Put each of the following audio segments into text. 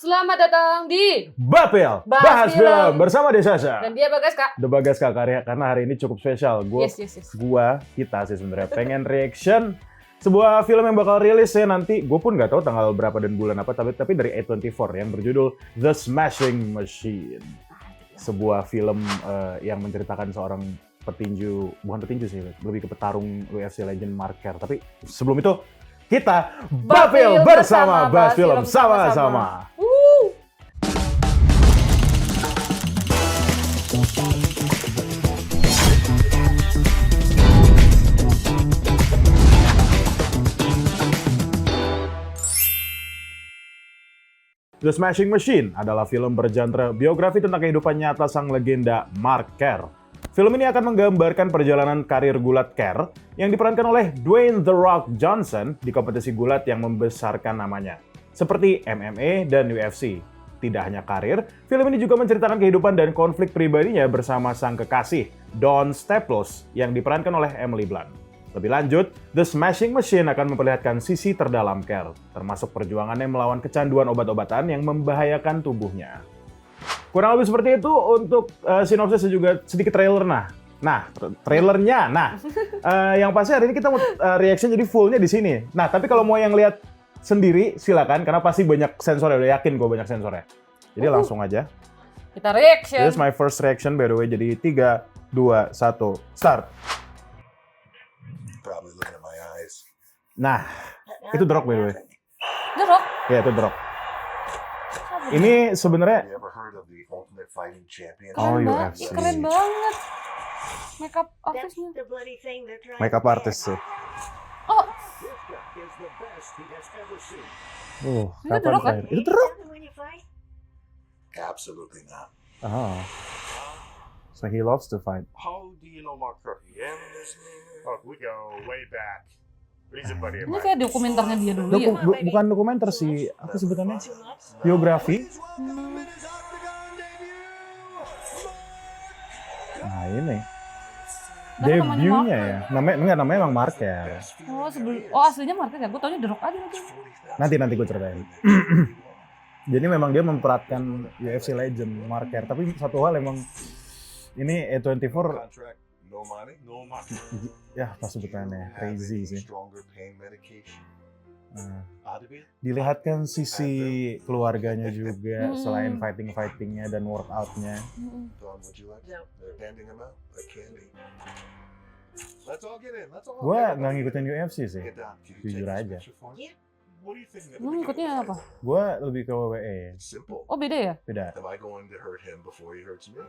Selamat datang di Bapel, bahas film bersama Desasa. Dan dia Bagas, Kak. The Bagas Kak, karena hari ini cukup spesial. Kita sih sebenarnya pengen reaction sebuah film yang bakal rilis ya nanti. Gue pun nggak tahu tanggal berapa dan bulan apa, tapi dari A24 yang berjudul The Smashing Machine. Sebuah film yang menceritakan seorang bukan petinju sih, lebih ke petarung UFC legend Mark Kerr. Tapi sebelum itu kita Bapel bersama bahas film sama-sama. The Smashing Machine adalah film bergenre biografi tentang kehidupan nyata sang legenda Mark Kerr. Film ini akan menggambarkan perjalanan karir gulat Kerr yang diperankan oleh Dwayne The Rock Johnson di kompetisi gulat yang membesarkan namanya, seperti MMA dan UFC. Tidak hanya karir, film ini juga menceritakan kehidupan dan konflik pribadinya bersama sang kekasih, Dawn Staples, yang diperankan oleh Emily Blunt. Lebih lanjut, The Smashing Machine akan memperlihatkan sisi terdalam Kerr, termasuk perjuangannya melawan kecanduan obat-obatan yang membahayakan tubuhnya. Kurang lebih seperti itu untuk sinopsis dan juga sedikit trailer. Trailernya. Yang pasti hari ini kita mau reaction jadi fullnya di sini. Nah, tapi kalau mau yang lihat sendiri silakan karena pasti banyak sensornya. Udah yakin gue banyak sensornya. Jadi langsung aja. Kita reaction. This is my first reaction by the way. Jadi 3, 2, 1, start. Probably looking at my eyes. Nah, itu The Rock by the way. The Rock? Ya, itu The Rock. Ini sebenarnya You ever heard of the Ultimate Fighting Champion? Oh, Keren UFC. banget. Keren banget. Makeup artisnya. The bloody thing they're trying makeup to artist sih. Oh, Is the best he has ever seen. Itu The Rock, kan? Itu The Rock. when you fight. Absolutely not. Oh. So he loves to fight. How do you know Mark Kerr? Oh, we go way back. He's a buddy of ini mine. kayak dokumenternya dia dulu ya. Bukan dokumenter sih, apa sebutannya? Biografi. Nah ini. Debutnya ya. Namanya emang Mark ya. Oh, aslinya Mark ya. Gue taunya The Rock aja lagi. Nanti gue ceritain. Jadi memang dia memperatkan UFC legend Mark Kerr. Tapi satu hal emang ini A24 Contract, no money, no money. ya pas sebutannya crazy sih. Stronger pain medication. Nah, Advil? dilihatkan sisi keluarganya juga selain fightingnya dan workoutnya. Dawn, would you like? No. They're handing him out like candy. Let's all get in. Let's all Gue get in. nggak ngikutin UFC sih, Get down. Can you jujur take this aja. picture for me? Yeah. What do you think? Lu ngikutnya apa? Gue lebih ke WWE, Simple. Oh, beda ya? beda. Am I going to hurt him before he hurts me?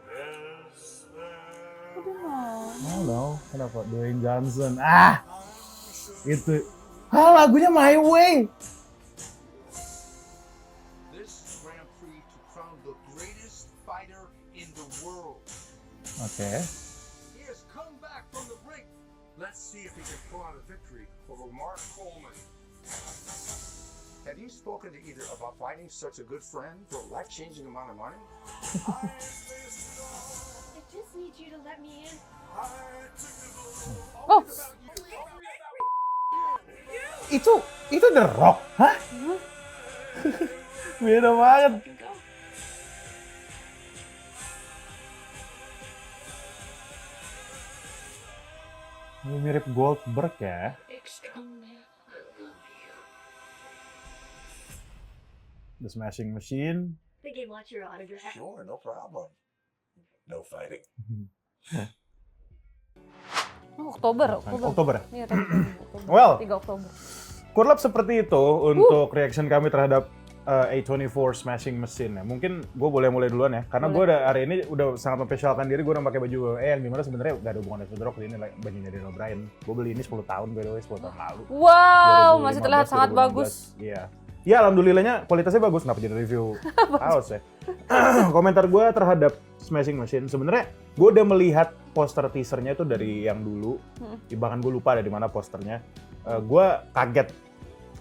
Oh, dia mau. Halo, kenapa? Dwayne Johnson. Itu. Lagunya My Way. This Grand Prix to crown the greatest fighter in the world. Oke. He has come back from the brink. Let's see if he can pull out a victory over Mark Coleman. Have you spoken to either about finding such a good friend for a life-changing amount of money? I just need you to let me in. Oh, Itu The Rock. Hah? Beda banget. Ini mirip Goldberg ya. The Smashing Machine. I think he wants your autograph. Sure, no problem. No fighting. Oktober. Oktober. Iya, tadi Oktober. Well. 3 Oktober. Kurang seperti itu untuk reaction kami terhadap A24 Smashing Machine ya. Mungkin gue boleh mulai duluan ya, karena gue hari ini udah sangat memspesialkan diri. Gue udah pakai baju yang dimana sebenarnya gak ada hubungannya sama The Rock. Ini bajunya Daniel O'Brien. Gue beli ini 10 tahun, by the way, 10 tahun lalu. Wow, 2015, masih terlihat sangat 2016. bagus. Iya. Ya alhamdulillahnya kualitasnya bagus. Kenapa jadi review kaos ya? Komentar gue terhadap Smashing Machine, sebenarnya gue udah melihat poster teasernya itu dari yang dulu. Bahkan gue lupa ada di mana posternya. Gue kaget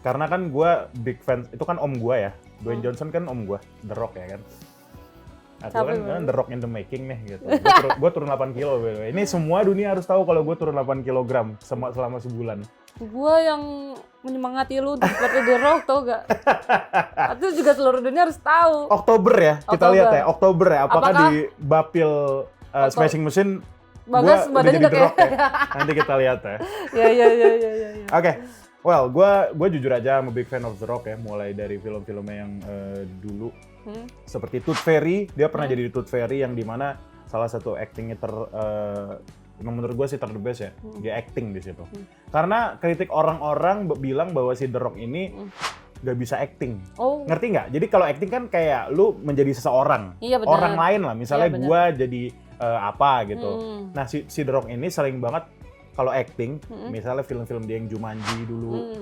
karena kan gue big fan, itu kan om gue ya, Dwayne Johnson kan om gue, The Rock ya kan. Aku kan The Rock in the making nih gitu. Gue turun 8 kilo. Ini semua dunia harus tahu kalau gue turun 8 kilogram selama sebulan. Gue yang menyemangati lu untuk seperti The Rock, tau gak? Itu juga seluruh dunia harus tahu. Oktober ya, kita Oktober. lihat ya. Oktober ya, apakah Apakah- di Bapil Smashing Machine Bagas gua udah badannya jadi udah The Rock kayak... ya. Nanti kita lihat ya. Ya. Oke, well, gue jujur aja I'm a big fan of The Rock ya, mulai dari film-filmnya yang dulu. Seperti Tooth Fairy, dia pernah jadi di Tooth Fairy yang dimana salah satu actingnya yang menurut gue sih the best ya, dia acting di situ. Karena kritik orang-orang bilang bahwa si The Rock ini gak bisa acting. Oh, Ngerti nggak? Jadi kalau acting kan kayak lu menjadi seseorang, Iya, benar. orang lain lah. Misalnya Iya, benar. gua jadi apa gitu. Hmm. Nah si The Rock ini sering banget kalau acting, misalnya film-film dia yang Jumanji dulu,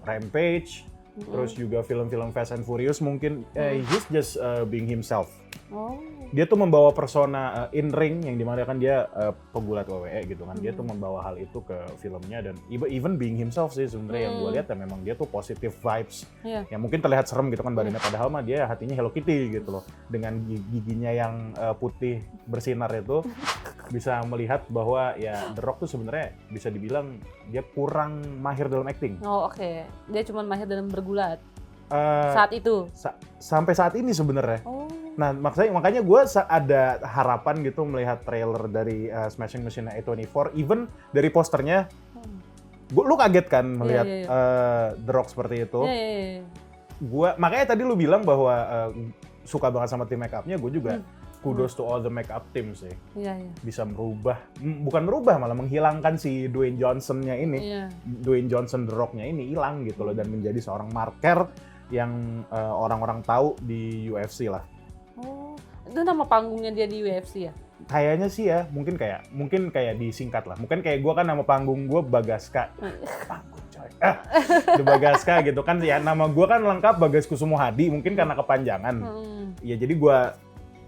Rampage, terus juga film-film Fast and Furious mungkin he's just being himself. Oh. Dia tuh membawa persona in ring yang dimana kan dia pegulat WWE gitu kan. Dia tuh membawa hal itu ke filmnya dan even being himself sih sebenarnya yang gue lihat ya memang dia tuh positive vibes. Iya. Yang mungkin terlihat serem gitu kan badannya padahal mah dia hatinya Hello Kitty gitu loh. Dengan giginya yang putih bersinar itu bisa melihat bahwa ya The Rock tuh sebenarnya bisa dibilang dia kurang mahir dalam acting. Oh, oke. Dia cuma mahir dalam bergulat Eh, saat itu. sampai saat ini sebenarnya. Oh. Nah, makanya gue ada harapan gitu melihat trailer dari Smashing Machine A24, even dari posternya, lu kaget kan melihat Iya. The Rock seperti itu. Iya. Makanya tadi lu bilang bahwa suka banget sama tim make up-nya, gue juga kudos to all the make up team sih. Iya. Bisa bukan merubah, malah menghilangkan si Dwayne Johnson-nya ini. Iya. Dwayne Johnson The Rock-nya ini hilang gitu loh dan menjadi seorang marker yang orang-orang tahu di UFC lah. Oh, itu nama panggungnya dia di UFC ya? Kayaknya sih ya, mungkin kayak disingkat lah. Mungkin kayak gue kan nama panggung gue Bagaska. Panggung coy. The Bagaska gitu kan ya, nama gue kan lengkap Bagas Kusumo Hadi, mungkin karena kepanjangan. Ya jadi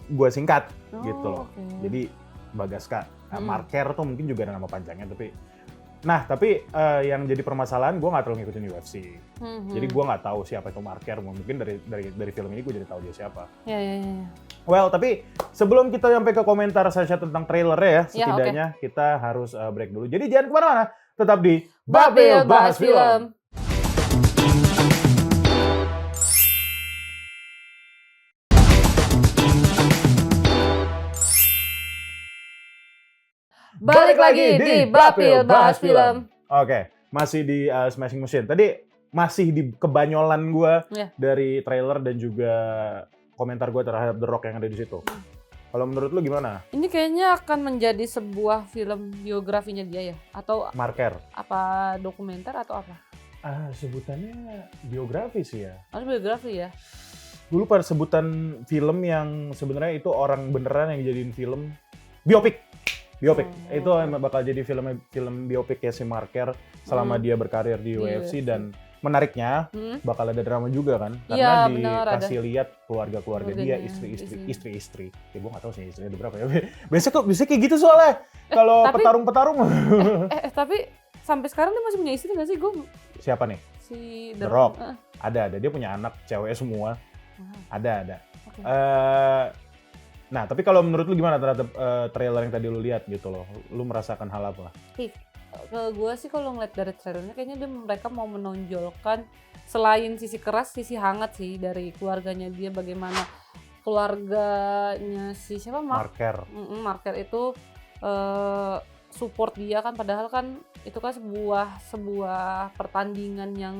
gue singkat gitu loh. Oke. Jadi Bagaska. Nah, Marker tuh mungkin juga ada nama panjangnya tapi yang jadi permasalahan gue nggak terlalu ngikutin UFC. Jadi gue nggak tahu siapa itu Marker. Mungkin dari film ini gue jadi tahu dia siapa. Iya. Well, tapi sebelum kita sampai ke komentar Sasha tentang trailernya ya, Ya, setidaknya kita harus break dulu. Jadi jangan kemana-mana, tetap di Babil Bahas Film. Balik lagi di Babil Bahas Film. Oke, masih di Smashing Machine. Tadi masih di kebanyolan gue Iya. dari trailer dan juga komentar gue terhadap The Rock yang ada di situ. Kalau menurut lu gimana? Ini kayaknya akan menjadi sebuah film biografinya dia ya? Atau Marker? apa dokumenter atau apa? Sebutannya biografi sih ya. Harus biografi ya? Dulu pada sebutan film yang sebenarnya itu orang beneran yang jadiin film biopik. Itu yang bakal jadi film biopik ya si Marker selama dia berkarir di UFC dan menariknya bakal ada drama juga kan karena Iya, benar, dikasih lihat keluarga-keluarga dia, Keluarganya, istri-istri. Ya gue nggak tahu sih istrinya ada berapa ya. Biasanya kayak gitu soalnya kalau tapi- petarung-petarung. Tapi sampai sekarang dia masih punya istri nggak sih? Gue Siapa nih? si The Rock. Ada dia punya anak cewek semua. Ada. Oke. Nah, tapi kalau menurut lu gimana terhadap trailer yang tadi lu lihat gitu loh? Lu merasakan hal apa? Ke gue sih kalau ngeliat dari trailernya kayaknya mereka mau menonjolkan selain sisi keras, sisi hangat sih dari keluarganya dia, bagaimana keluarganya si siapa Marker. Marker itu support dia kan, padahal kan itu kan sebuah pertandingan yang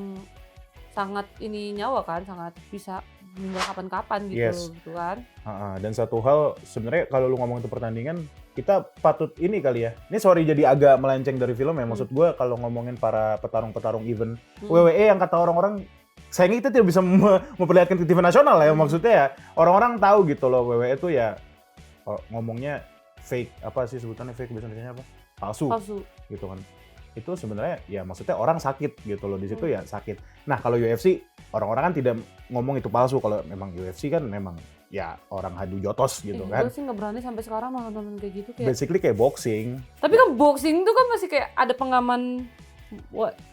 sangat ini nyawa kan, sangat bisa meninggal kapan-kapan gitu, Yes. gitu kan. Dan satu hal sebenarnya kalau lu ngomong itu pertandingan, kita patut ini kali ya. Ini sorry jadi agak melenceng dari film ya. Maksud gue kalau ngomongin para petarung-petarung event WWE yang kata orang-orang sayangnya kita tidak bisa memperlihatkan ke TV nasional ya. Maksudnya ya orang-orang tahu gitu loh WWE itu ya ngomongnya fake, apa sih sebutannya fake biasanya apa? Palsu gitu kan. Itu sebenarnya ya maksudnya orang sakit gitu loh di situ ya sakit. Nah, kalau UFC orang-orang kan tidak ngomong itu palsu, kalau memang UFC kan memang ya orang adu jotos gitu kan. Gue sih nggak berani sampai sekarang nonton kayak gitu kayak. Basically kayak boxing. Tapi kan boxing tuh kan masih kayak ada pengaman.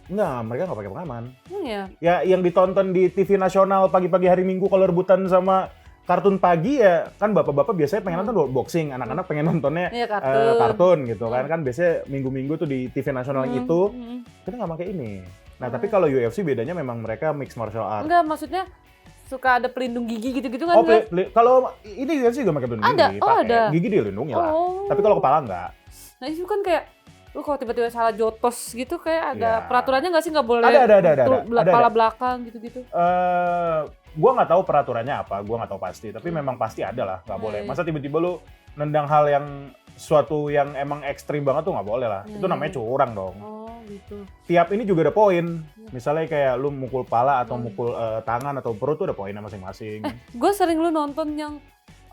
Enggak, mereka nggak pakai pengaman. Ya. Ya yang ditonton di TV nasional pagi-pagi hari Minggu kalau rebutan sama kartun pagi ya kan bapak-bapak biasanya pengen nonton boxing, anak-anak pengen nontonnya Iya, kartun gitu kan biasanya minggu-minggu tuh di TV nasional itu kita nggak pakai ini. Nah, tapi kalau UFC bedanya memang mereka mixed martial art. Enggak, maksudnya suka ada pelindung gigi gitu-gitu kan? Oh, kalau ini UFC juga pakai pelindung Ada, gigi, oh pakai. ada. Gigi dilindungi lah. Oh. Tapi kalau kepala enggak. Nah itu kan kayak, lu kalau tiba-tiba salah jotos gitu kayak ada Iya. peraturannya nggak sih, nggak boleh Ada. kepala belakang gitu-gitu? Gua nggak tahu peraturannya apa, gua nggak tahu pasti. Tapi memang pasti ada lah, nggak boleh. Masa tiba-tiba lu nendang hal yang suatu yang emang ekstrim banget tuh nggak boleh lah. Itu namanya curang dong. Oh gitu. Tiap ini juga ada poin. Misalnya kayak lu mukul pala atau mukul tangan atau perut tuh ada poinnya masing-masing. Gue sering lu nonton yang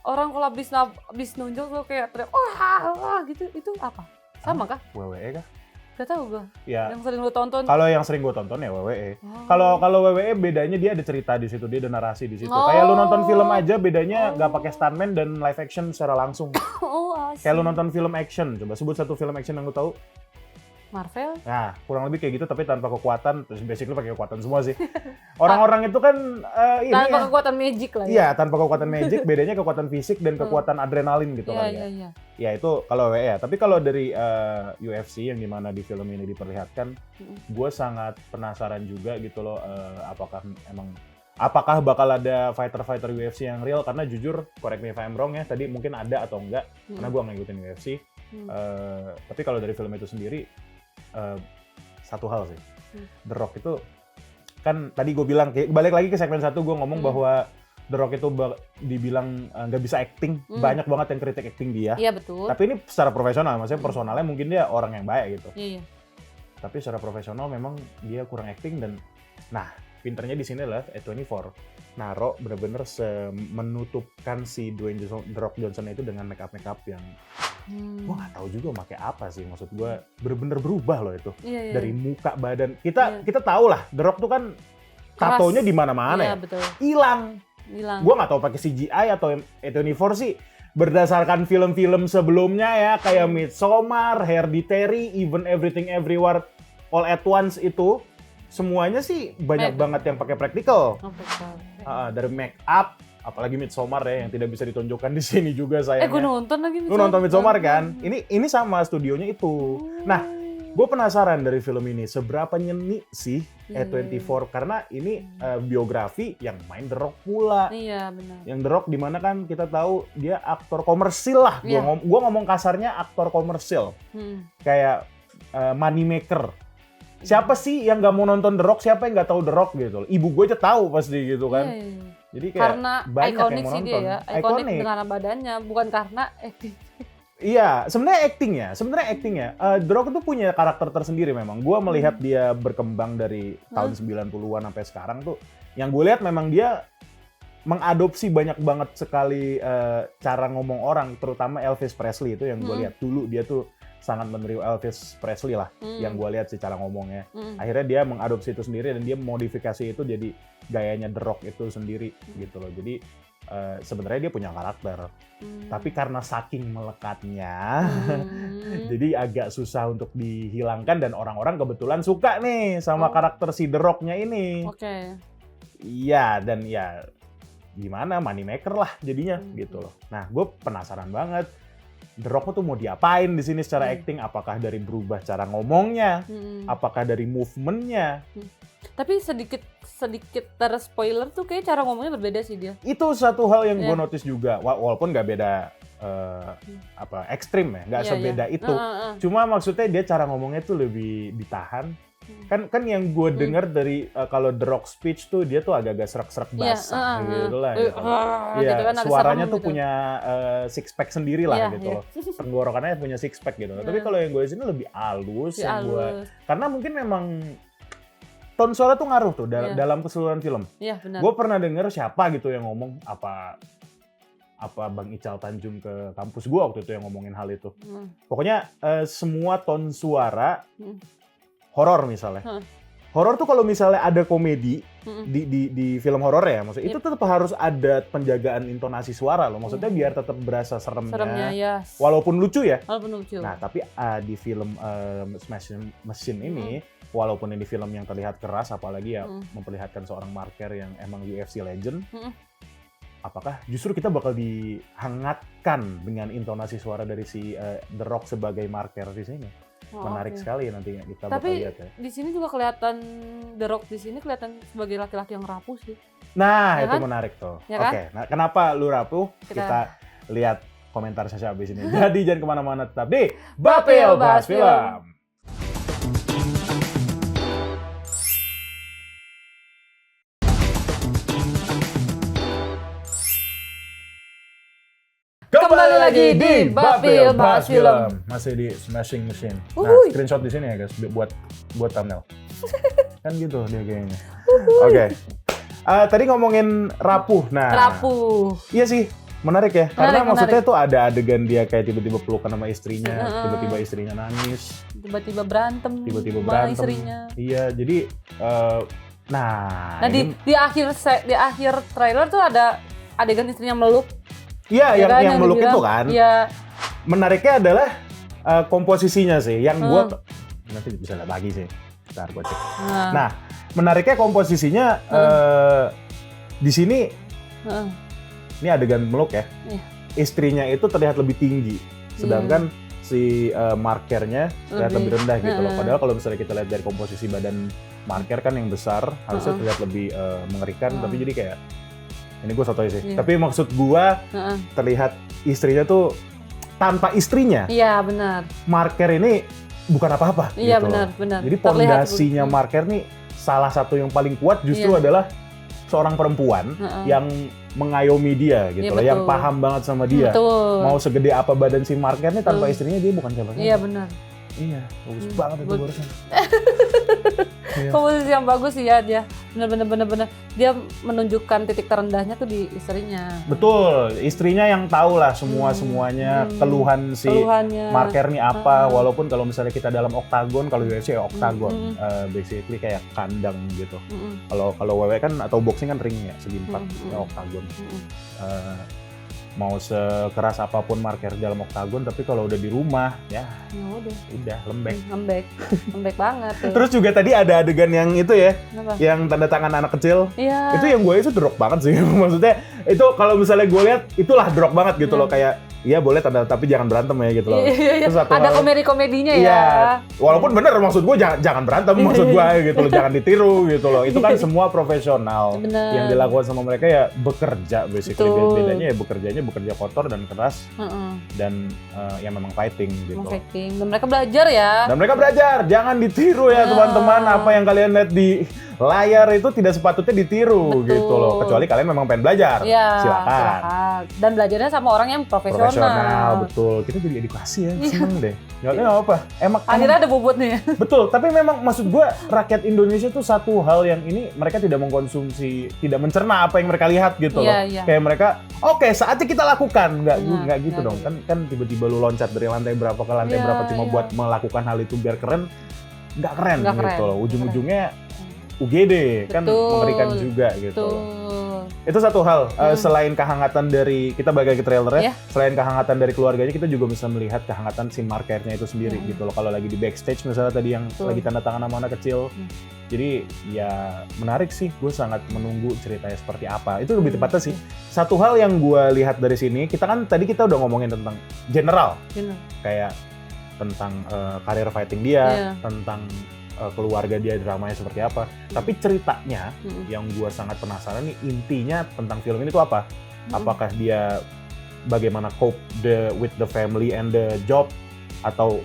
orang kalau abis nunjuk tuh kayak teriak, wah gitu, itu apa? Sama kah? WWE kah? Gak tau gue. Ya. Yang sering lu tonton. Kalau yang sering gue tonton ya WWE. Oh. Kalau WWE bedanya dia ada cerita di situ, dia ada narasi di situ. Oh. Kayak lu nonton film aja bedanya nggak pakai stuntman dan live action secara langsung. Oh, asik. Kayak lu nonton film action, coba sebut satu film action yang lu tahu. Marvel? Nah, kurang lebih kayak gitu tapi tanpa kekuatan, terus basically pakai kekuatan semua sih. Orang-orang itu kan ini Tanpa ya. kekuatan magic lah ya. Iya, tanpa kekuatan magic, bedanya kekuatan fisik dan kekuatan adrenalin gitu Iya, kali ya. iya. Ya itu kalau WWE ya. Tapi kalau dari UFC yang dimana di film ini diperlihatkan, gue sangat penasaran juga gitu loh. Apakah bakal ada fighter-fighter UFC yang real? Karena jujur, correct me if I'm wrong ya. Tadi mungkin ada atau enggak, karena gue ngikutin UFC. Tapi kalau dari film itu sendiri, satu hal sih. The Rock itu kan tadi gue bilang, balik lagi ke segmen 1 gue ngomong bahwa The Rock itu dibilang nggak bisa acting, banyak banget yang kritik acting dia. Iya betul. Tapi ini secara profesional, maksudnya personalnya mungkin dia orang yang baik gitu. Iya. Tapi secara profesional memang dia kurang acting dan, nah pinternya di sini adalah A24 naro bener-bener menutupkan si Dwayne Johnson, The Rock Johnson itu dengan make up yang gue nggak tahu juga pakai apa sih, maksud gue bener-bener berubah loh itu. Iya. Dari muka badan kita tahu lah The Rock tuh kan Keras. tatonya di mana-mana Iya, ya, betul. hilang. Hilang. Gue nggak tahu pakai CGI atau A24 sih, berdasarkan film-film sebelumnya ya kayak Midsommar, Hereditary, Even Everything Everywhere All at Once itu semuanya sih banyak banget yang pakai practical. Oh, betul. Dari make up, apalagi Midsommar ya yang tidak bisa ditunjukkan di sini juga sayangnya. Gue nonton lagi. Lu nonton Midsommar kan? Ini sama studionya itu. Nah, gue penasaran dari film ini seberapa nyeni sih A24 karena ini biografi yang main The Rock pula. Iya benar. Yang The Rock dimana kan kita tahu dia aktor komersil lah. Iya. Gua ngomong kasarnya aktor komersil. Kayak money maker. Siapa sih yang nggak mau nonton The Rock? Siapa yang nggak tahu The Rock gitu? Ibu gue aja tahu pasti gitu kan. Iya. Jadi kayak Karena banyak ikonik yang mau sih nonton. dia ya. Ikonik dengan badannya, bukan karena acting. Iya, sebenarnya actingnya. The Rock itu punya karakter tersendiri memang. Gue melihat dia berkembang dari tahun 90-an sampai sekarang tuh. Yang gue lihat memang dia mengadopsi banyak banget sekali cara ngomong orang, terutama Elvis Presley itu yang gue lihat dulu dia tuh sangat meniru Elvis Presley lah yang gue lihat secara ngomongnya. Akhirnya dia mengadopsi itu sendiri dan dia modifikasi itu jadi gayanya The Rock itu sendiri gitu loh. Jadi sebenarnya dia punya karakter, tapi karena saking melekatnya, jadi agak susah untuk dihilangkan dan orang-orang kebetulan suka nih sama karakter si The Rock-nya ini. Oke. Iya dan ya gimana money maker lah jadinya gitu loh. Nah gue penasaran banget The Rock tuh mau diapain di sini secara acting? Apakah dari berubah cara ngomongnya? Apakah dari movementnya? Tapi sedikit terspoiler tuh kayak cara ngomongnya berbeda sih dia. Itu satu hal yang gue notice juga, walaupun nggak beda ekstrim ya, nggak sebeda itu. Cuma maksudnya dia cara ngomongnya tuh lebih ditahan. Kan yang gue denger dari kalau The Rock speech tuh dia tuh agak-agak serak-serak basah gitu lah. Gitu. Iya, gitu kan, suaranya tuh gitu. punya six pack sendiri lah Iya, gitu iya. loh. Tenggorokannya punya six pack gitu. Tapi kalau yang gue di sini lebih halus, karena mungkin memang tone suara tuh ngaruh tuh dalam keseluruhan film. Iya, benar. Gue pernah denger siapa gitu yang ngomong apa Bang Ical Tanjung ke kampus gue waktu itu yang ngomongin hal itu. Pokoknya semua tone suara horor misalnya. Horor tuh kalau misalnya ada komedi di film horor ya, maksudnya itu tetap harus ada penjagaan intonasi suara loh. Maksudnya biar tetap berasa seremnya. Ya. Walaupun lucu ya. Walaupun lucu. Nah, tapi di film Smashing Machine ini, walaupun ini film yang terlihat keras, apalagi ya memperlihatkan seorang marker yang emang UFC legend, apakah justru kita bakal dihangatkan dengan intonasi suara dari si The Rock sebagai marker di sini? Oh, menarik oke. sekali nanti kita bakal Tapi lihat ya. di sini juga kelihatan The Rock di sini kelihatan sebagai laki-laki yang rapuh sih. Nah, Ya itu kan? menarik tuh. Ya kan? Oke, nah kenapa lu rapuh? Kita- Kita lihat komentar Sasha abis ini. Jadi jangan kemana-mana, tetap di Bapil Bahas Film. Kembali lagi di Bapil Bahas Film. Masih di Smashing Machine. Nah, Uhuy. screenshot di sini ya guys, buat thumbnail. Kan gitu dia kayaknya. Oke. Tadi ngomongin rapuh. Nah, Rapuh. iya sih, menarik ya. Karena Menarik, maksudnya tuh ada adegan dia kayak tiba-tiba pelukan sama istrinya, Heeh. tiba-tiba istrinya nangis, Tiba-tiba berantem tiba-tiba sama berantem. istrinya. Iya, jadi nah Nah ini- di akhir trailer tuh ada adegan istrinya meluk. iya ya kan, yang meluk dibilang, itu kan. Iya. Menariknya adalah komposisinya sih. Yang gua Hmm. nanti bisa lihat lagi sih. Bentar gua cek. Nah, Nah, menariknya komposisinya di sini heeh. ini adegan meluk ya. Iya. Istrinya itu terlihat lebih tinggi, sedangkan si markernya terlihat lebih rendah gitu loh. Padahal kalau misalnya kita lihat dari komposisi badan marker kan yang besar, harusnya terlihat lebih mengerikan. Tapi jadi kayak ini gue sotoy sih. Iya. Tapi maksud gua Heeh. terlihat istrinya tuh tanpa istrinya, Iya benar. marker ini bukan apa-apa. Iya gitu loh. benar. Jadi Terlihat pondasinya begitu. marker nih salah satu yang paling kuat justru Iya. adalah seorang perempuan Heeh. yang mengayomi dia gitu Iya, loh, yang betul. paham banget sama dia. Betul. Mau segede apa badan si marker nih tanpa Betul. istrinya dia bukan siapa-siapa. Iya benar. Iya, bagus Hmm, banget itu betul. barusan. Iya. Komposisi yang bagus sih ya dia. Benar. Dia menunjukkan titik terendahnya tuh di istrinya. Betul, istrinya yang tahu lah semuanya keluhan si Keluhannya. marker nih apa, walaupun kalau misalnya kita dalam oktagon, kalau UFC ya oktagon, Hmm. basically kayak kandang gitu. Mm-mm. Kalau WWE kan atau boxing kan ring ya, segi empat, ya oktagon. Mm-mm. Eh, mau sekeras apapun marker dalam oktagon, tapi kalau udah di rumah ya Ya udah. lembek. Lembek banget tuh. Terus juga tadi ada adegan yang itu ya, Kenapa? yang tanda tangan anak kecil. Iya. Itu yang gue itu drop banget sih. Maksudnya itu kalau misalnya gue lihat itulah drop banget gitu loh, kayak iya boleh tanda tapi jangan berantem ya gitu loh. Iya. Terus satu Ada hal- komedi-komedinya ya. Iya, walaupun bener maksud gue jangan berantem maksud gue gitu loh, jangan ditiru gitu loh. Itu kan semua profesional. Bener. Yang dilakukan sama mereka ya bekerja basically. Betul. Bedanya ya bekerja kotor dan keras Heeh. dan yang memang fighting gitu. Marketing. Dan mereka belajar ya. Dan mereka belajar, jangan ditiru ya Ah. teman-teman. Apa yang kalian lihat di layar itu tidak sepatutnya ditiru Betul. gitu loh. Kecuali kalian memang pengen belajar, Iya, silakan. Dan belajarnya sama orang yang profesional. Betul. Kita jadi edukasi ya, seneng deh. Nggak apa-apa. Akhirnya ada bobotnya. Betul, tapi memang maksud gue rakyat Indonesia tuh satu hal yang ini mereka tidak mengkonsumsi, tidak mencerna apa yang mereka lihat gitu loh. Iya. Kayak mereka, oke saatnya kita lakukan, nggak gitu nggak dong. gitu. Kan tiba-tiba lu loncat dari lantai berapa ke lantai Iya, berapa cuma iya. buat melakukan hal itu biar keren, nggak keren Nggak gitu keren, loh. Ujung-ujungnya UGD kan Betul. mengerikan juga gitu. Tuh. Itu satu hal. Selain kehangatan dari kita balik ke trailernya, Iya. selain kehangatan dari keluarganya, kita juga bisa melihat kehangatan si markernya itu sendiri gitu loh. Kalau lagi di backstage misalnya tadi yang Betul. lagi tanda tangan sama anak kecil. Jadi ya menarik sih. Gue sangat menunggu ceritanya seperti apa. Itu lebih tepatnya sih. Satu hal yang gue lihat dari sini, kita udah ngomongin tentang general, Gini. kayak tentang karir fighting dia, Iya. tentang keluarga dia, dramanya seperti apa. Tapi ceritanya Mm-mm. yang gue sangat penasaran nih, intinya tentang film ini tuh apa? Apakah dia bagaimana cope with the family and the job, atau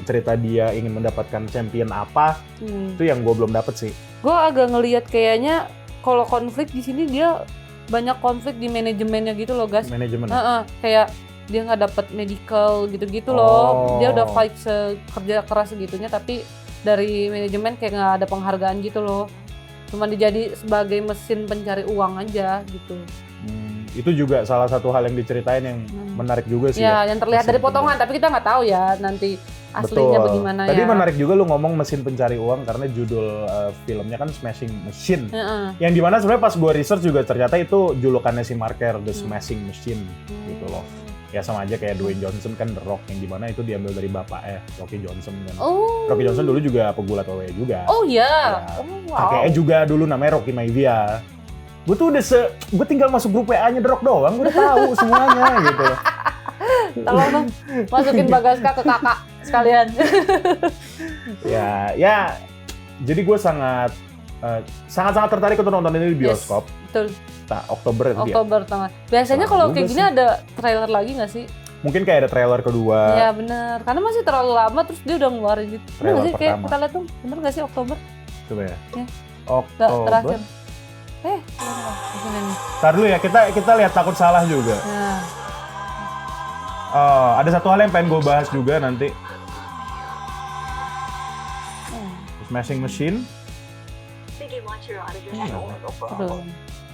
cerita dia ingin mendapatkan champion apa? Itu yang gue belum dapet sih. Gue agak ngelihat kayaknya kalau konflik di sini dia banyak konflik di manajemennya gitu loh, guys. Manajemen. Kayak dia nggak dapat medical gitu-gitu Oh. loh. Dia udah fight kerja keras segitunya, tapi dari manajemen kayak nggak ada penghargaan gitu loh. Cuma dijadi sebagai mesin pencari uang aja gitu. Itu juga salah satu hal yang diceritain yang menarik juga sih. Ya, yang terlihat dari Mesin potongan, tapi kita nggak tahu ya nanti aslinya Betul. bagaimana Tadi ya. menarik juga lu ngomong mesin pencari uang karena judul filmnya kan Smashing Machine. Heeh. Yang dimana sebenarnya pas gue research juga ternyata itu julukannya si marker, The Smashing Machine gitu loh. Ya sama aja kayak Dwayne Johnson kan The Rock, yang dimana itu diambil dari bapaknya Rocky Johnson kan. Oh. Rocky Johnson dulu juga pegulat WWE juga. Oh iya. Ya. Oh, wow. Kakeknya juga dulu namanya Rocky Maivia. Gue tuh udah gue tinggal masuk grup WA-nya The Rock doang, gue udah tahu semuanya gitu. Tolong dong masukin Bagaska ke kakak. sekalian. Ya, jadi gue sangat tertarik untuk nonton ini di bioskop. Betul. Oktober itu dia. Oktober tengah. Biasanya kalau kayak juga gini sih. ada trailer lagi nggak sih? Mungkin kayak ada trailer kedua. Iya bener. Karena masih terlalu lama terus dia udah ngeluarin gitu. Bener Trailer nggak sih? Kayak pertama. kita lihat tuh. Bener nggak sih Oktober? Coba ya. Ya. Oktober. Terakhir. Di sini nih. Ntar dulu ya, kita lihat takut salah juga. Nah. Oh, ada satu hal yang pengen gue bahas juga nanti. Smashing Machine. Think you want your autograph? Sure, no Aduh. problem.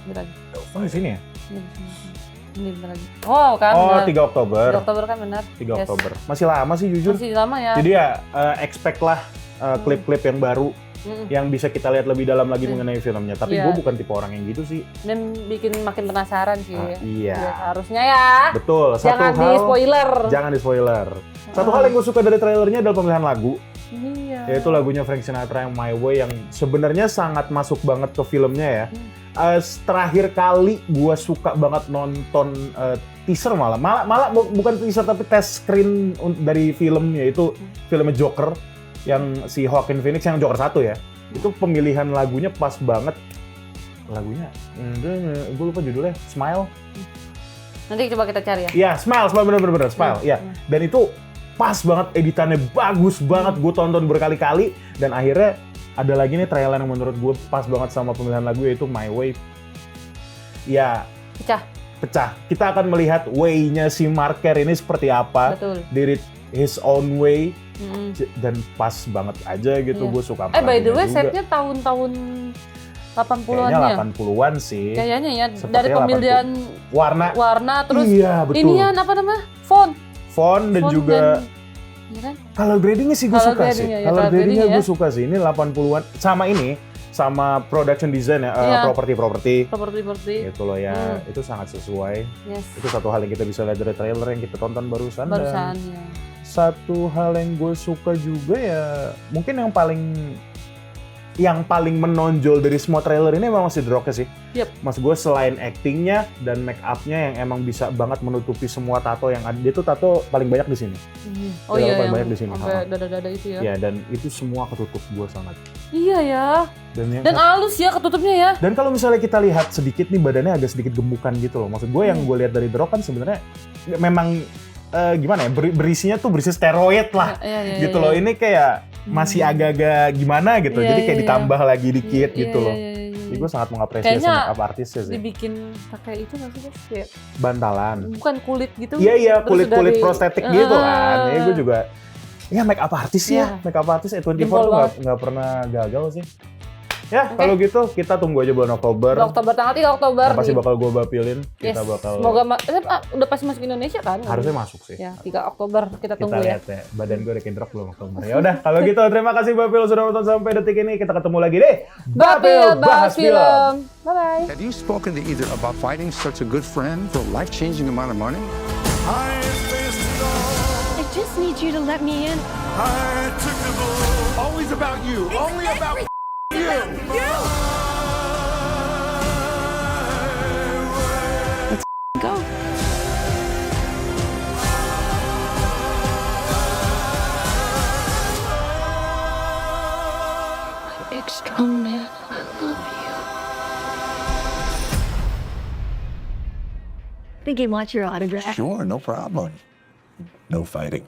Ini lagi. No Oh, di sini ya? Ini di sini. Ini bentar lagi. Oh kan. Oh, benar. 3 Oktober. 3 Oktober kan benar. 3 Yes. Oktober. Masih lama sih jujur. Masih lama ya. Jadi ya expect lah klip-klip yang baru Mm-mm. yang bisa kita lihat lebih dalam lagi Hmm. mengenai filmnya. Tapi Iya. gue bukan tipe orang yang gitu sih. Dan bikin makin penasaran sih. Iya. Ya, harusnya ya. Betul. Jangan di spoiler. Jangan di spoiler. Satu hal yang gue suka dari trailernya adalah pemilihan lagu. Iya. Yaitu lagunya Frank Sinatra yang My Way yang sebenarnya sangat masuk banget ke filmnya ya. Terakhir kali gue suka banget nonton teaser malah bukan teaser tapi test screen dari filmnya itu filmnya Joker yang si Joaquin Phoenix yang Joker 1 ya. Itu pemilihan lagunya pas banget. Lagunya gue lupa judulnya, Smile. Nanti coba kita cari ya. Iya, Smile bener Smile. Iya. Dan itu pas banget, editannya bagus banget. Gue tonton berkali-kali dan akhirnya ada lagi nih trailer yang menurut gue pas banget sama pemilihan lagu yaitu My Way. Ya, pecah. Kita akan melihat way-nya si Mark Kerr ini seperti apa. Betul. Did it his own way Mm-mm. dan pas banget aja gitu. Iya. Gue suka sama By the lagunya way, juga. setnya tahun-tahun 80-an Kayaknya ya? 80-an sih. Kayaknya ya, Sepertinya dari pemilihan Warna terus iya, betul. inian apa namanya? Font Font dan juga iya kan? color gradingnya sih gue Color suka sih. gradingnya, ya, Color color gradingnya gradingnya gue suka sih. Ini 80-an sama ini sama production design ya, Iya. properti Seperti gitu loh ya. Itu sangat sesuai. yes. Itu satu hal yang kita bisa lihat dari trailer yang kita tonton barusan. Barusan Dan ya. satu hal yang gue suka juga ya, mungkin yang paling menonjol dari semua trailer ini memang masih The Rock sih. Yep. Mas gue selain actingnya dan make upnya yang emang bisa banget menutupi semua tato yang ada. Dia tuh tato paling banyak di sini. Oh Dia iya, paling yang banyak di sini. sampai dada-dada itu ya. Ya dan itu semua ketutup gue sangat. Iya ya. Dan halus ya ketutupnya ya. dan kalau misalnya kita lihat sedikit nih badannya agak sedikit gemukan gitu loh. Maksud gue yang gue lihat dari The Rock kan sebenarnya memang gimana ya, berisi steroid lah Iya, gitu loh. Ini kayak masih agak-agak gimana gitu. Iya, Jadi kayak iya, ditambah lagi dikit Iya, gitu loh. iya, iya, iya. Jadi gue sangat mengapresiasi Kayaknya make up artisnya sih. Dibikin pakai itu nggak sih guys? Kayak Bantalan. bukan kulit gitu. Iya terus kulit dari- prostetik gitu kan. Ya gue juga ya make up artis Iya. ya. Make up artis 24 Jempol tuh banget. nggak pernah gagal sih. Ya Oke. kalau gitu kita tunggu aja bulan Oktober. Oktober tanggal 3 Oktober. Yang pasti nih. bakal gue bapilin. Yes. Kita bakal Semoga udah pasti masuk Indonesia kan? harusnya masuk sih. Ya, 3 Oktober kita Kita tunggu ya. lihat ya. Badan gue udah kendrok belum Oktober. Ya udah kalau gitu terima kasih Bapil sudah nonton sampai detik ini. Kita ketemu lagi deh. Bapil bahas film. Bye bye. Have you spoken to either about finding such a good friend for a life-changing amount of money? I faced it all. I just need you to let me in. I took the bull. Always about you. Only about you. Go. Big strong man. I love you. Think he wants your autograph. Sure, no problem. No fighting.